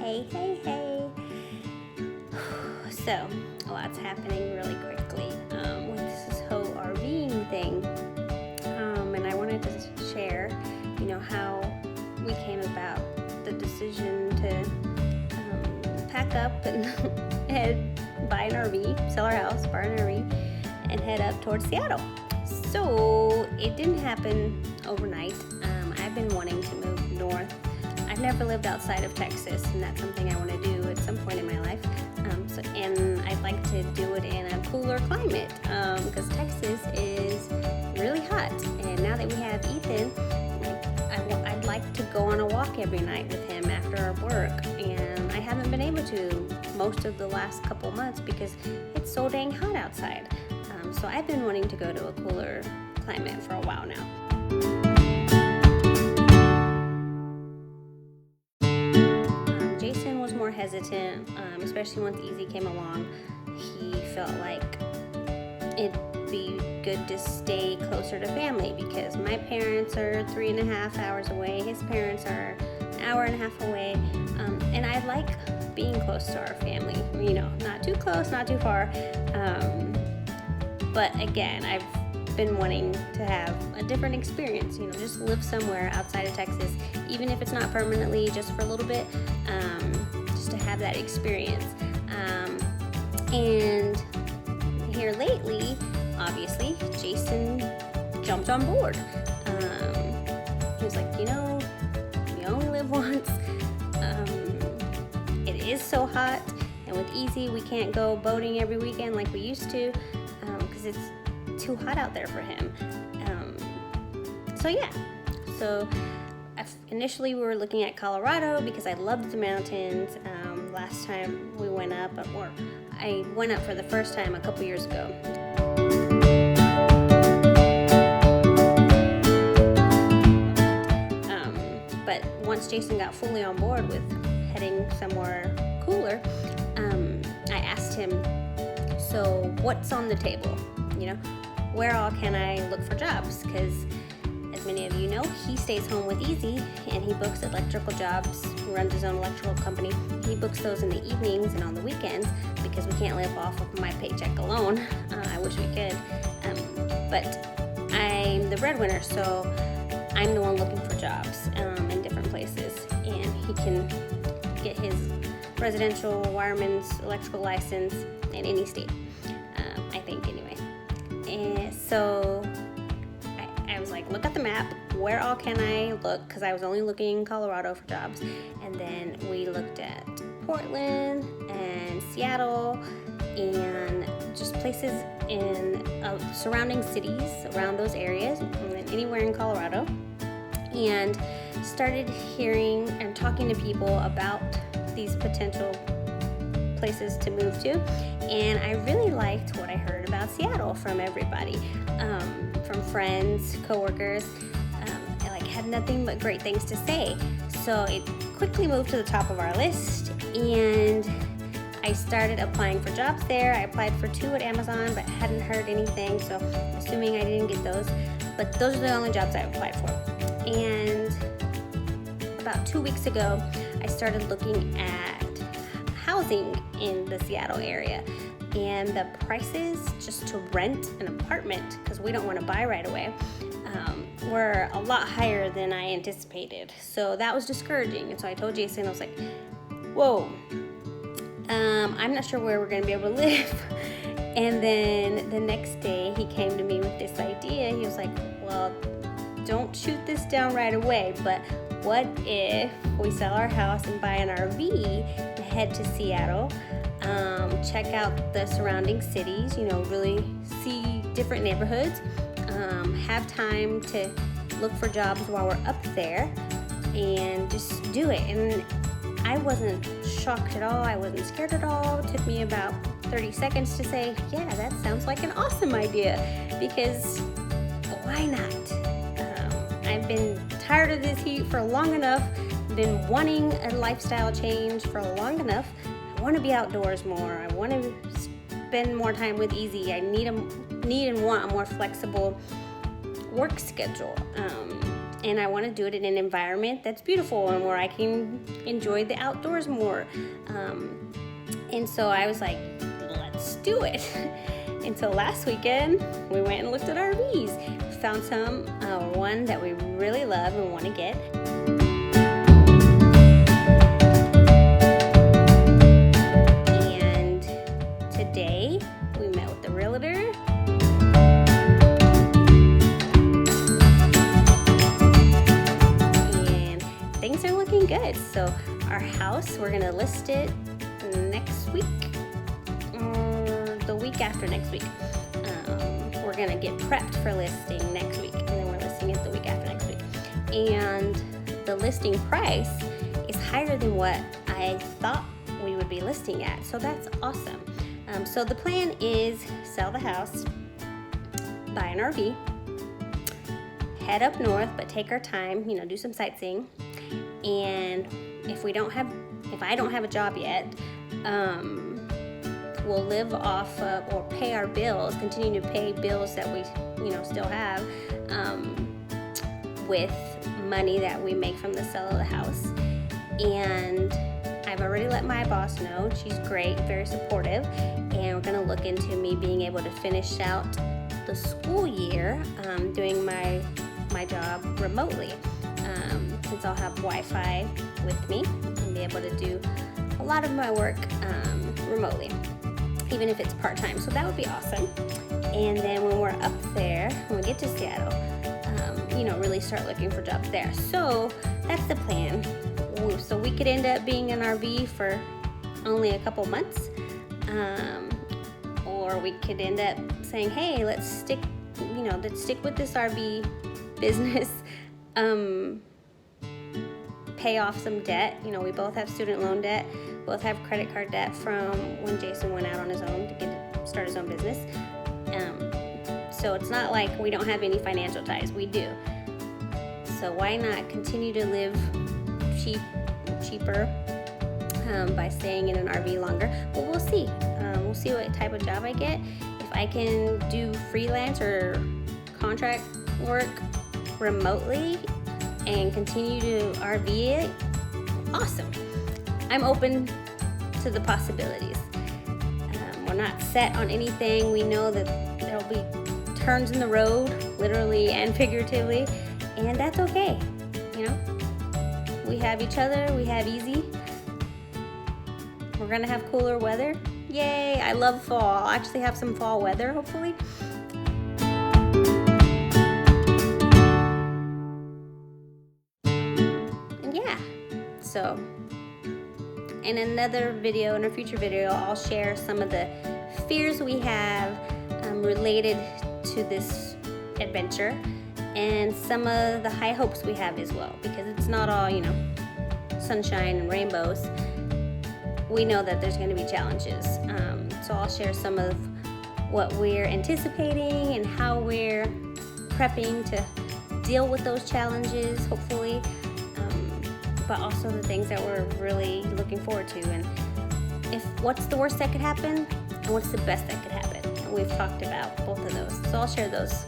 Hey. So, a lot's happening really quickly with this whole RVing thing. And I wanted to share, how we came about the decision to pack up and buy an RV, sell our house, buy an RV, and head up towards Seattle. So, it didn't happen overnight. I've been wanting to move north. I've never lived outside of Texas, and that's something I want to do at some point in my life. And I'd like to do it in a cooler climate because Texas is really hot. And now that we have Ethan, I'd like to go on a walk every night with him after our work. And I haven't been able to most of the last couple months because it's so dang hot outside. So I've been wanting to go to a cooler climate for a while now. Jason was more hesitant, especially once Easy came along. He felt like it'd be good to stay closer to family because my parents are 3.5 hours away. His parents are an hour and a half away. And I like being close to our family, not too close, not too far. But again, I've been wanting to have a different experience, just live somewhere outside of Texas, even if it's not permanently, just for a little bit, just to have that experience. And here lately, obviously, Jason jumped on board. He was like, we only live once. It is so hot, and with Easy, we can't go boating every weekend like we used to, because it's too hot out there for him. So initially we were looking at Colorado because I loved the mountains. Last time we went up, or I went up for the first time a couple years ago. But once Jason got fully on board with heading somewhere cooler, I asked him, so what's on the table? Where all can I look for jobs? Because as many of you know, he stays home with Easy and he books electrical jobs. He runs his own electrical company. He books those in the evenings and on the weekends because we can't live off of my paycheck alone. I wish we could. But I'm the breadwinner, so I'm the one looking for jobs in different places. And he can get his residential wireman's electrical license in any state, I think anyway. And so I was like, look at the map. Where all can I look? Because I was only looking in Colorado for jobs. And then we looked at Portland and Seattle and just places in surrounding cities around those areas and anywhere in Colorado. And started hearing and talking to people about these potential places to move to, and I really liked what I heard about Seattle from everybody, from friends, coworkers. I had nothing but great things to say, so it quickly moved to the top of our list, and I started applying for jobs there. I applied for 2 at Amazon, but hadn't heard anything, so assuming I didn't get those, but those are the only jobs I applied for. And about 2 weeks ago, I started looking at housing in the Seattle area, and the prices just to rent an apartment, because we don't want to buy right away, were a lot higher than I anticipated. So that was discouraging, and so I told Jason, I was like, whoa, I'm not sure where we're going to be able to live. And then the next day he came to me with this idea. He was like, well, don't shoot this down right away, but what if we sell our house and buy an RV to head to Seattle, check out the surrounding cities, really see different neighborhoods, have time to look for jobs while we're up there, and just do it. And I wasn't shocked at all. I wasn't scared at all. It took me about 30 seconds to say, yeah, that sounds like an awesome idea, because why not? I've been tired of this heat for long enough, been wanting a lifestyle change for long enough. I want to be outdoors more. I want to spend more time with Easy. I need and want a more flexible work schedule. and I want to do it in an environment that's beautiful and where I can enjoy the outdoors more. And so I was like, let's do it. And so last weekend, we went and looked at RVs. Found one that we really love and want to get. And today, we met with the realtor. And things are looking good. So our house, we're gonna list it next week. The week after next week. We're gonna get prepped for listing next week, and then we're listing it the week after next week. And the listing price is higher than what I thought we would be listing at, so that's awesome. So the plan is sell the house, buy an RV, head up north, but take our time, do some sightseeing. And if I don't have a job yet, we'll live off of, or pay our bills, continue to pay bills that we, still have, with money that we make from the sale of the house. And I've already let my boss know. She's great, very supportive, and we're gonna look into me being able to finish out the school year, doing my job remotely, since I'll have Wi-Fi with me and be able to do a lot of my work remotely, even if it's part-time. So that would be awesome. And then when we're up there, when we get to Seattle, really start looking for jobs there. So that's the plan. So we could end up being an RV for only a couple months, or we could end up saying, hey, let's stick with this RV business, pay off some debt. We both have student loan debt, both have credit card debt from when Jason went out on his own to start his own business. So it's not like we don't have any financial ties. We do. So why not continue to live cheaper by staying in an RV longer? But we'll see. We'll see what type of job I get. If I can do freelance or contract work remotely and continue to RV it, awesome. I'm open to the possibilities. We're not set on anything. We know that there'll be turns in the road, literally and figuratively, and that's okay. We have each other, we have easy. We're gonna have cooler weather. Yay, I love fall. I'll actually have some fall weather, hopefully. And yeah, so in another video, in a future video, I'll share some of the fears we have related to this adventure, and some of the high hopes we have as well, because it's not all, sunshine and rainbows. We know that there's going to be challenges. So I'll share some of what we're anticipating and how we're prepping to deal with those challenges, hopefully, but also the things that we're really looking forward to, and what's the worst that could happen and what's the best that could happen. And we've talked about both of those, so I'll share those